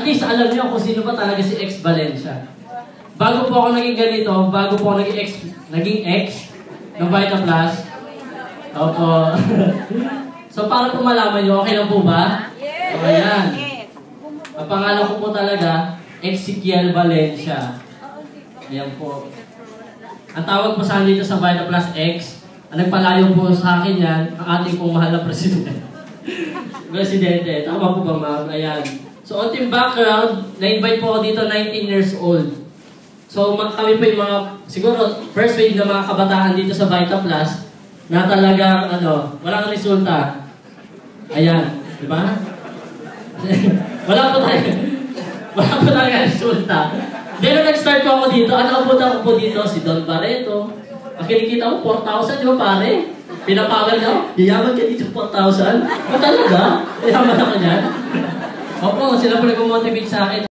least alam niyo kung sino pa talaga si Ex Valencia. Bago po ako naging ganito, bago po ako naging ex ng Vita Plus. Opo. So para po malaman niyo, okay lang po ba? So ayan. Ang pangalan ko po talaga, Ezekiel Valencia. Ayan po. Ang tawag po sa akin dito sa Vita Plus X, ang nagpalayo po sa akin yan, ang ating pong mahal na presidente. Presidente, tama po ba ma'am? Ayan. So on team background, na-invite po ako dito 19 years old. So kami po yung mga, siguro, first wave na mga kabataan dito sa Vita Plus na talagang, walang resulta. Ayan. Di ba? wala po talaga resulta. Then, nung nag-start po ako dito, ano po dito? Si Don Barreto. Ang kinikita ko, 4,000, di ba pare? Pinapagal niya, yayaman ka dito 4,000? O talaga? Yayaman ako niyan? Opo, sila po nag-motivate sa akin.